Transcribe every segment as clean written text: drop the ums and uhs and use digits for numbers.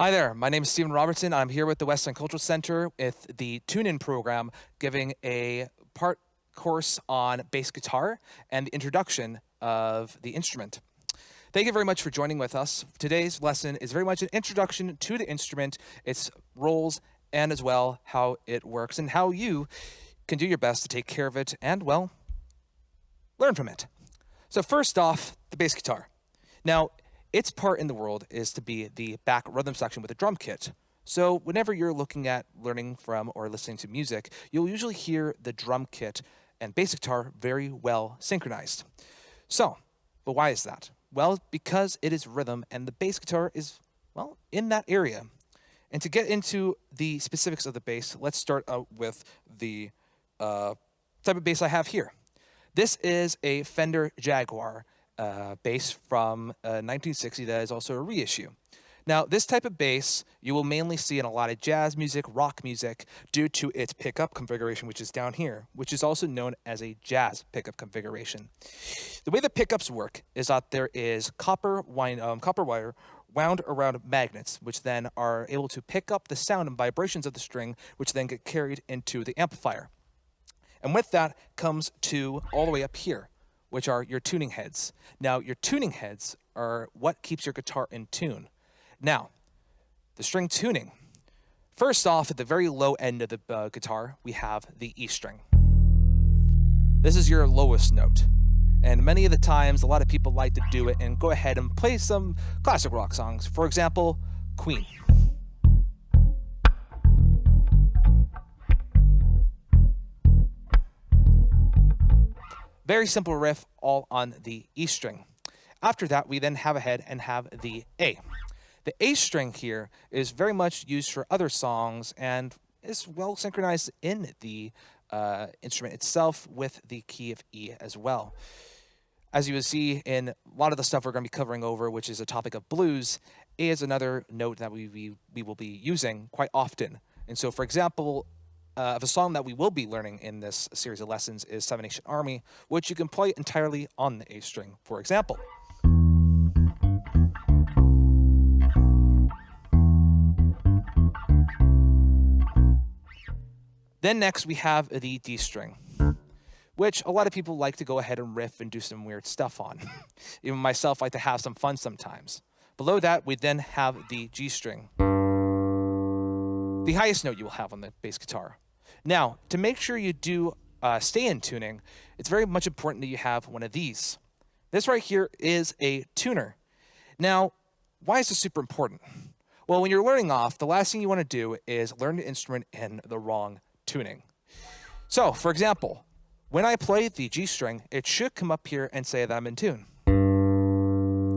Hi there, my name is Steven Robertson. I'm here with the Westland Cultural Center with the Tune-In program, giving a part course on bass guitar and the introduction of the instrument. Thank you very much for joining with us. Today's lesson is very much an introduction to the instrument, its roles, and as well how it works and how you can do your best to take care of it and, well, learn from it. So first off, the bass guitar. Now, its part in the world is to be the back rhythm section with a drum kit. So whenever you're looking at learning from or listening to music, you'll usually hear the drum kit and bass guitar very well synchronized. So, but why is that? Well, because it is rhythm and the bass guitar is, well, in that area. And to get into the specifics of the bass, let's start out with the type of bass I have here. This is a Fender Jaguar bass from 1960 that is also a reissue. Now, this type of bass you will mainly see in a lot of jazz music, rock music, due to its pickup configuration, which is down here, which is also known as a jazz pickup configuration. The way the pickups work is that there is copper wire wound around magnets, which then are able to pick up the sound and vibrations of the string, which then get carried into the amplifier. And with that comes to all the way up here, which are your tuning heads. Now, your tuning heads are what keeps your guitar in tune. Now, the string tuning. First off, at the very low end of the guitar, we have the E string. This is your lowest note. And many of the times, a lot of people like to do it and go ahead and play some classic rock songs. For example, Queen. Very simple riff, all on the E string. After that, we then have ahead and have the A. The A string here is very much used for other songs and is well synchronized in the instrument itself with the key of E as well. As you will see in a lot of the stuff we're going to be covering over, which is a topic of blues, A is another note that we will be using quite often. And so, for example, of a song that we will be learning in this series of lessons is Seven Nation Army, which you can play entirely on the A string, for example. Then next we have the D string, which a lot of people like to go ahead and riff and do some weird stuff on. Even myself like to have some fun sometimes. Below that, we then have the G string, the highest note you will have on the bass guitar. Now, to make sure you do stay in tuning, it's very much important that you have one of these. This right here is a tuner. Now, why is this super important? Well, when you're learning off, the last thing you want to do is learn the instrument in the wrong tuning. So, for example, when I play the G string, it should come up here and say that I'm in tune.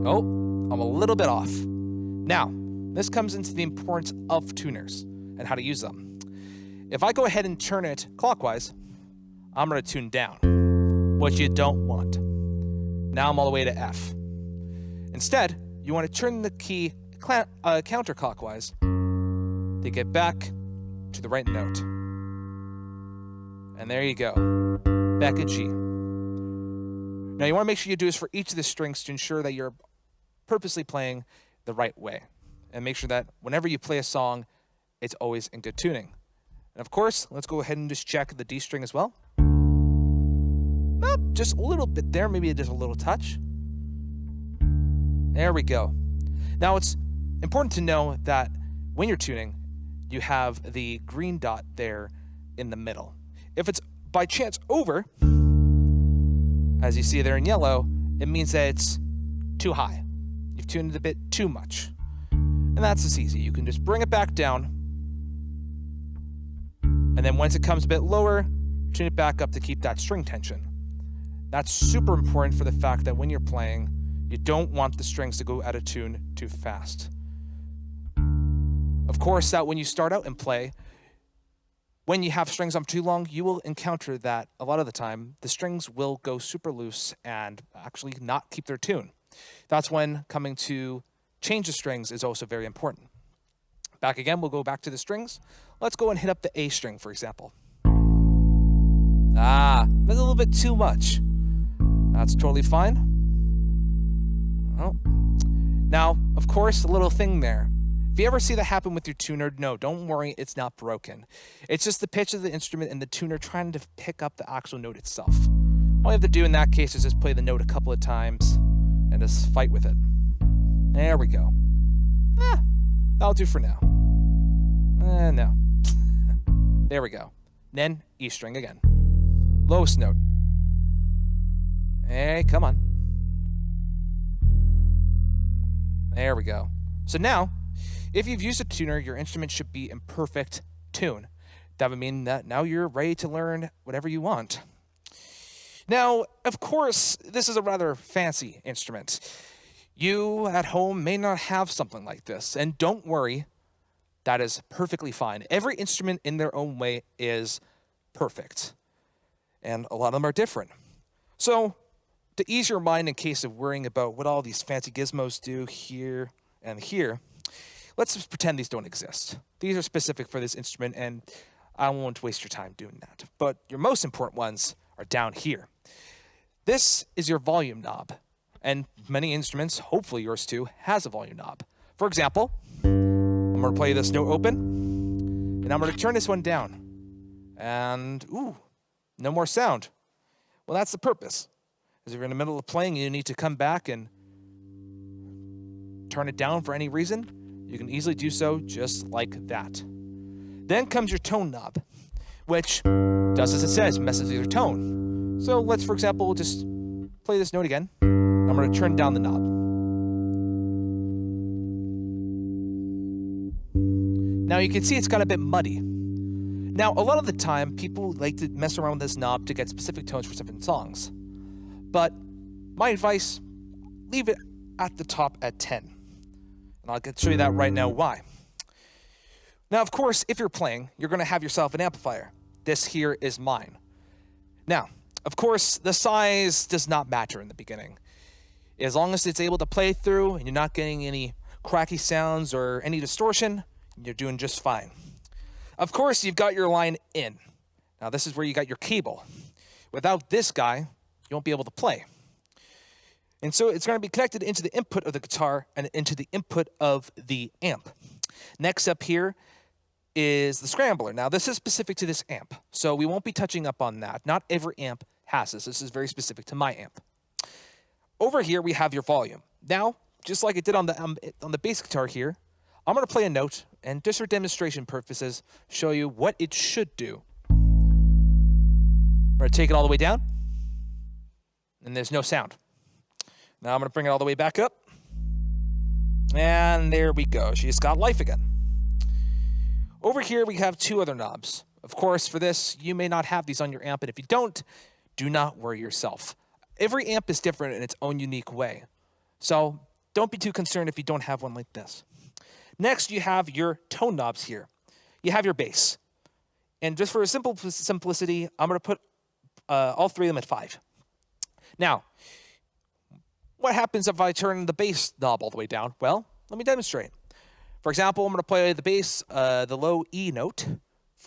Oh, I'm a little bit off. Now, this comes into the importance of tuners and how to use them. If I go ahead and turn it clockwise, I'm going to tune down, what you don't want. Now I'm all the way to F. Instead, you want to turn the key counterclockwise to get back to the right note. And there you go, back in G. Now you want to make sure you do this for each of the strings to ensure that you're purposely playing the right way. And make sure that whenever you play a song, it's always in good tuning. And of course, let's go ahead and just check the D string as well. Just a little bit there, maybe just a little touch. There we go. Now it's important to know that when you're tuning, you have the green dot there in the middle. If it's by chance over, as you see there in yellow, it means that it's too high. You've tuned it a bit too much. And that's just easy. You can just bring it back down. And then once it comes a bit lower, tune it back up to keep that string tension. That's super important for the fact that when you're playing, you don't want the strings to go out of tune too fast. Of course, that when you start out and play, when you have strings on too long, you will encounter that a lot of the time the strings will go super loose and actually not keep their tune. That's when coming to change the strings is also very important. Back again, we'll go back to the strings. Let's go and hit up the A string, for example. That's a little bit too much. That's totally fine. Oh. Now, of course, a little thing there. If you ever see that happen with your tuner, no, don't worry, it's not broken. It's just the pitch of the instrument and the tuner trying to pick up the actual note itself. All you have to do in that case is just play the note a couple of times and just fight with it. There we go. That'll do for now. No. There we go. Then E string again. Lowest note. Hey, come on. There we go. So now, if you've used a tuner, your instrument should be in perfect tune. That would mean that now you're ready to learn whatever you want. Now, of course, this is a rather fancy instrument. You at home may not have something like this, and don't worry, that is perfectly fine. Every instrument in their own way is perfect, and a lot of them are different. So, to ease your mind in case of worrying about what all these fancy gizmos do here and here, let's just pretend these don't exist. These are specific for this instrument, and I won't waste your time doing that. But your most important ones are down here. This is your volume knob, and many instruments, hopefully yours too, has a volume knob. For example, I'm going to play this note open, and I'm going to turn this one down. And, no more sound. Well, that's the purpose. Because if you're in the middle of playing, you need to come back and turn it down for any reason, you can easily do so just like that. Then comes your tone knob, which does as it says, messes with your tone. So let's, for example, just play this note again. I'm going to turn down the knob. Now you can see it's got a bit muddy. Now, a lot of the time, people like to mess around with this knob to get specific tones for different songs. But my advice, leave it at the top at 10. And I'll show you that right now why. Now, of course, if you're playing, you're going to have yourself an amplifier. This here is mine. Now, of course, the size does not matter in the beginning. As long as it's able to play through and you're not getting any cracky sounds or any distortion, you're doing just fine. Of course, you've got your line in. Now, this is where you got your cable. Without this guy, you won't be able to play. And so it's going to be connected into the input of the guitar and into the input of the amp. Next up here is the scrambler. Now, this is specific to this amp, so we won't be touching up on that. Not every amp has this. This is very specific to my amp. Over here, we have your volume. Now, just like it did on the bass guitar here, I'm going to play a note and just for demonstration purposes, show you what it should do. I'm going to take it all the way down, and there's no sound. Now I'm going to bring it all the way back up, and there we go. She just got life again. Over here, we have two other knobs. Of course, for this, you may not have these on your amp, and if you don't, do not worry yourself. Every amp is different in its own unique way, so don't be too concerned if you don't have one like this. Next, you have your tone knobs here. You have your bass. And just for a simple simplicity, I'm going to put all three of them at 5. Now, what happens if I turn the bass knob all the way down? Well, let me demonstrate. For example, I'm going to play the bass, the low E note,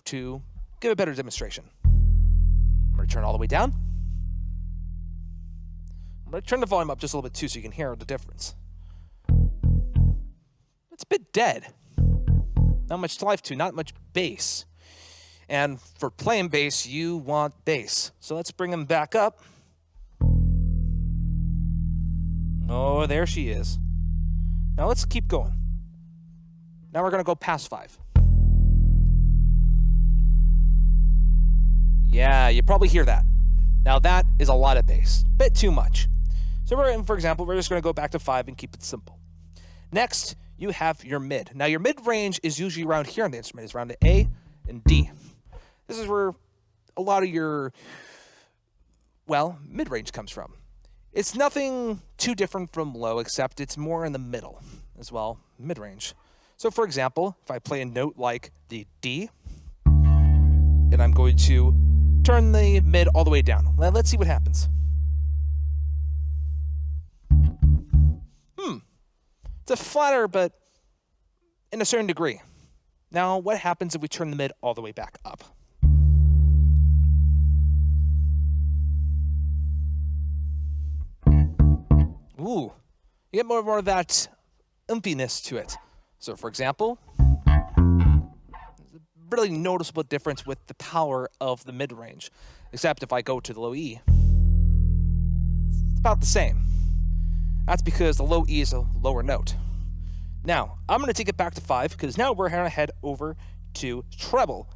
to give a better demonstration. I'm going to turn it all the way down. I'm going to turn the volume up just a little bit too so you can hear the difference. It's a bit dead. Not much life to, not much bass. And for playing bass, you want bass. So let's bring them back up. Oh, there she is. Now let's keep going. Now we're going to go past 5. Yeah, you probably hear that. Now that is a lot of bass. Bit too much. So for example, we're just going to go back to 5 and keep it simple. Next, you have your mid. Now your mid range is usually around here on the instrument. It's around the A and D. This is where a lot of your, well, mid range comes from. It's nothing too different from low, except it's more in the middle as well, mid range. So for example, if I play a note like the D, and I'm going to turn the mid all the way down. Let's see what happens. It's a flatter, but in a certain degree. Now, what happens if we turn the mid all the way back up? Ooh, you get more and more of that oompiness to it. So for example, there's a really noticeable difference with the power of the mid-range. Except if I go to the low E, it's about the same. That's because the low E is a lower note. Now, I'm going to take it back to 5 because now we're going to head over to treble.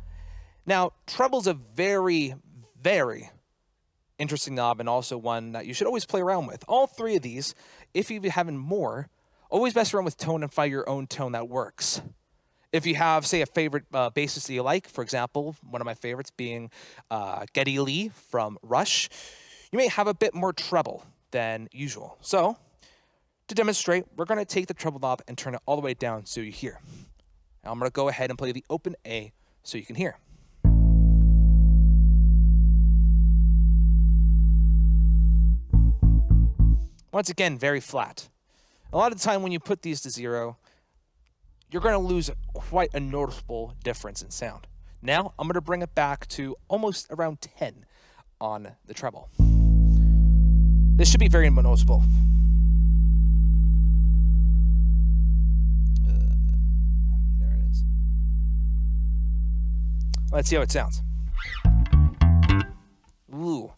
Now, treble's a very, very interesting knob and also one that you should always play around with. All three of these, if you haven't more, always mess around with tone and find your own tone that works. If you have, say, a favorite bassist that you like, for example, one of my favorites being Geddy Lee from Rush, you may have a bit more treble than usual. So, to demonstrate, we're going to take the treble knob and turn it all the way down so you hear. Now I'm going to go ahead and play the open A so you can hear. Once again, very flat. A lot of the time when you put these to 0, you're going to lose quite a noticeable difference in sound. Now I'm going to bring it back to almost around 10 on the treble. This should be very noticeable. There it is. Let's see how it sounds. Ooh,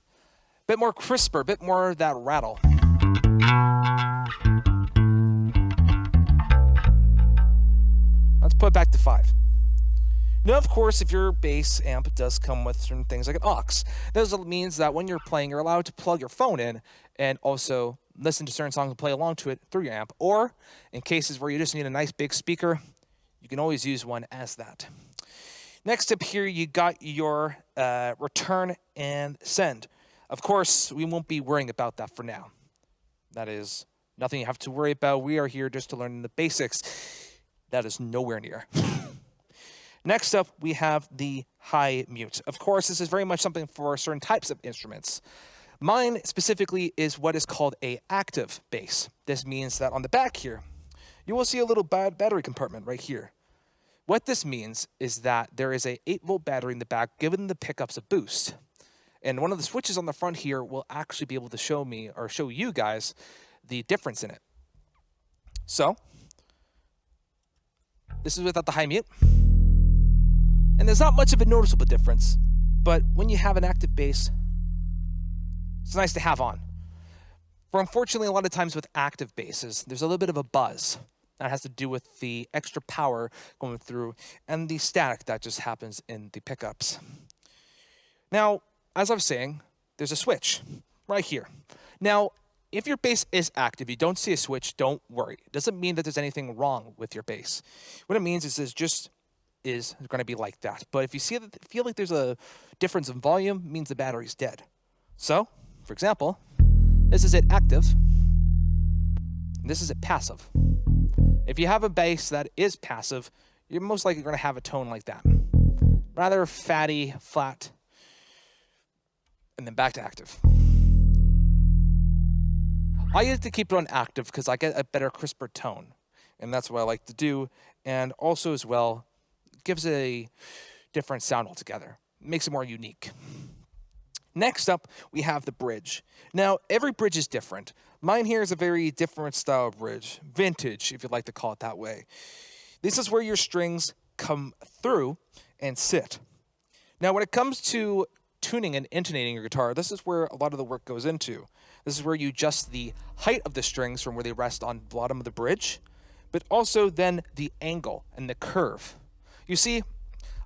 bit more crisper, bit more of that rattle. Let's put it back to 5. Now, of course, if your bass amp does come with certain things like an aux, that means that when you're playing, you're allowed to plug your phone in and also listen to certain songs and play along to it through your amp. Or, in cases where you just need a nice big speaker, you can always use one as that. Next up here, you got your return and send. Of course, we won't be worrying about that for now. That is nothing you have to worry about. We are here just to learn the basics. That is nowhere near. Next up, we have the high mute. Of course, this is very much something for certain types of instruments. Mine specifically is what is called an active bass. This means that on the back here, you will see a little battery compartment right here. What this means is that there is a 8-volt battery in the back giving the pickups a boost. And one of the switches on the front here will actually be able to show me or show you guys the difference in it. So, this is without the high mute. And there's not much of a noticeable difference, but when you have an active bass, it's nice to have on. For unfortunately, a lot of times with active basses, there's a little bit of a buzz. That has to do with the extra power going through and the static that just happens in the pickups. Now, as I was saying, there's a switch right here. Now, if your bass is active, you don't see a switch, don't worry. It doesn't mean that there's anything wrong with your bass. What it means is it's just is going to be like that. But if you feel like there's a difference in volume, it means the battery's dead. So, for example, this is it active, and this is it passive. If you have a bass that is passive, you're most likely going to have a tone like that. Rather fatty, flat, and then back to active. I like to keep it on active because I get a better, crisper tone. And that's what I like to do. And also as well, gives it a different sound altogether. It makes it more unique. Next up, we have the bridge. Now, every bridge is different. Mine here is a very different style of bridge. Vintage, if you'd like to call it that way. This is where your strings come through and sit. Now, when it comes to tuning and intonating your guitar, this is where a lot of the work goes into. This is where you adjust the height of the strings from where they rest on the bottom of the bridge, but also then the angle and the curve. You see,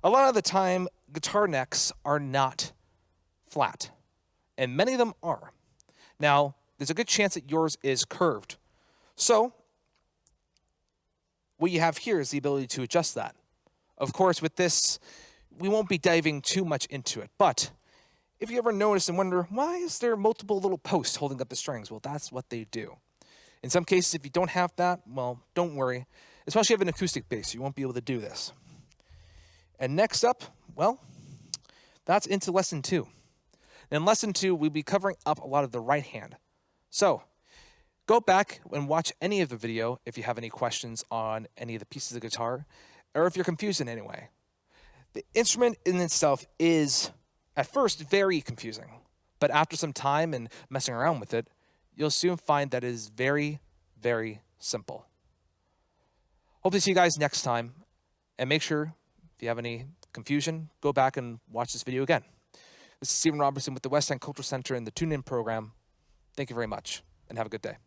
a lot of the time, guitar necks are not flat, and many of them are. Now, there's a good chance that yours is curved. So, what you have here is the ability to adjust that. Of course, with this, we won't be diving too much into it, but if you ever notice and wonder, why is there multiple little posts holding up the strings? Well, that's what they do. In some cases, if you don't have that, well, don't worry. especially if you have an acoustic bass. You won't be able to do this. And next up, well, that's into lesson 2. In lesson 2, we'll be covering up a lot of the right hand. So go back and watch any of the video if you have any questions on any of the pieces of guitar, or if you're confused in any way. The instrument in itself is, at first, very confusing, but after some time and messing around with it, you'll soon find that it is very, very simple. Hope to see you guys next time, and make sure, if you have any confusion, go back and watch this video again. This is Steven Robertson with the West End Cultural Center and the Tune In program. Thank you very much, and have a good day.